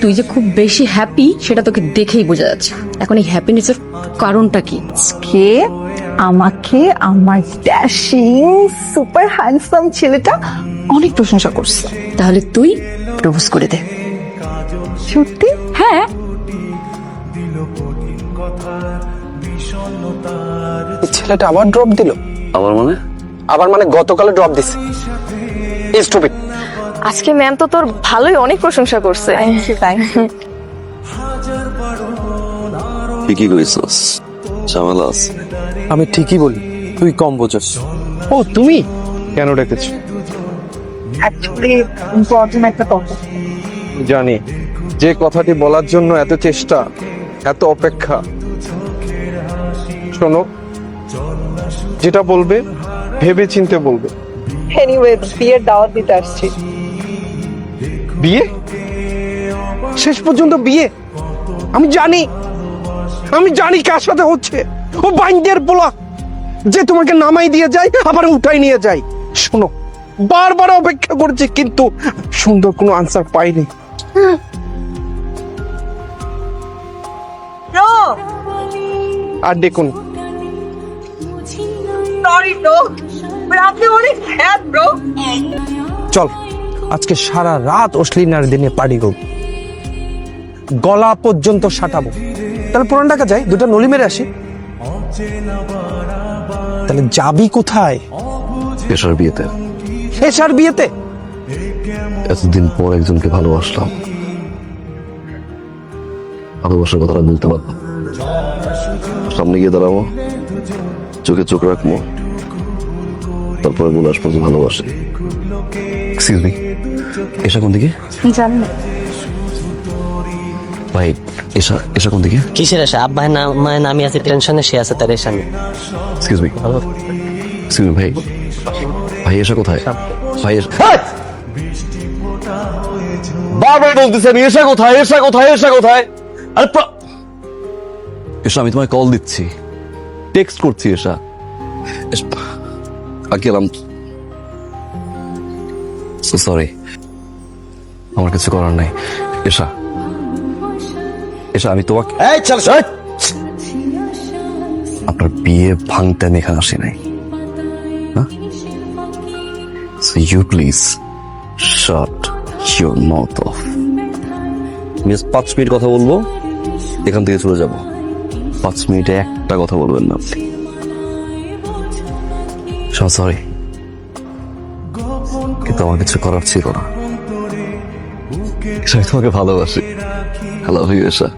তুই যে খুব বেশি হ্যাপি সেটা তোকে দেখেই বোঝা যাচ্ছে। এখন এই হ্যাপিনেসের কারণটা কি? কে আমাকে আমার ড্যাশিং সুপার হ্যান্ডসাম ছেলেটা অনেক প্রশংসা করছে। তাহলে তুই প্রপোজ করে দে। সত্যি? হ্যাঁ, এই ছেলেটা আবার ড্রপ দিল। আবার মানে গতকালে ড্রপ দিছে। স্টুপিড। আজকে ম্যাম তো তোর ভালোই অনেক প্রশংসা করছে। ঠিকই কইছস, ঝামেলা আছে। আমি ঠিকই বলি, তুই কম বোঝস। ও তুমি কেন ডেকেছো? অ্যাকচুয়ালি ইম্পর্টেন্ট একটা কথা। জানি যে কথাটি বলার জন্য এত চেষ্টা, এত অপেক্ষা। শোনো, যেটা বলবে ভেবে চিনতে বলবে। এনিওয়ে বিয়ের দাওয়াত দিতে আসছি। বিয়ে? শেষ পর্যন্ত বিয়ে? আমি জানি কার সাথে হচ্ছে। ও বাইন্ডের পোলা যে তোমাকে নামাই দিয়ে যায় আবার উঠাই নিয়ে যায়। শোনো, বারবার অপেক্ষা করছি কিন্তু সুন্দর কোনো আনসার পাইনি। আর দেখুন, সরি ব্রো, আপনি অনেক হ্যাড ব্রো। চল আজকে সারা রাত অশ্লীনার দিনে পার্টি করব, গলা পর্যন্ত সাটাবো। তাহলে পুরান ঢাকা যাই, দুটো নলি মেরে আসি। তাহলে যাবি কোথায়? এসার বিয়েতে। এসার বিয়েতে? এতদিন পর একজনকে ভালোবাসলাম, ভালোবাসার কথাটা বলতে পারবো। সামনে গিয়ে দাঁড়াবো, চোখে চোখ রাখবো, তারপরে বলে আসবো যে ভালোবাসে। এক্সকিউজ মি, এসা কোন দিকে? জানি না। ভাই এসা কোন দিকে? কিসের আশা? আব্বাই নামায় নামি আছে টেনশনে, সে আছে তার এসামি। এক্সকিউজ মি, ভাই এসা কোথায়? ভাই বারবার বলতেছেন এসা কোথায়, এসা কোথায়, এসা কোথায়? আরে এসা, আমি তোমায় কল দিচ্ছি, টেক্সট করছি। এসা আকিল, সরি, আমার কিছু করার নাই। এসা আমি তোমাকে আপনার বিয়ে ভাঙতে আমি এখানে আসি নাই। So you please shut your mouth off. Miss 5 minute কথা বলবো, এখান থেকে চলে যাব। 5 মিনিটে একটা কথা বলবেন না আপনি। সরি, কিন্তু আমার কিছু করার ছিল না। আমি তোমাকে ভালোবাসি। I love you, এসা।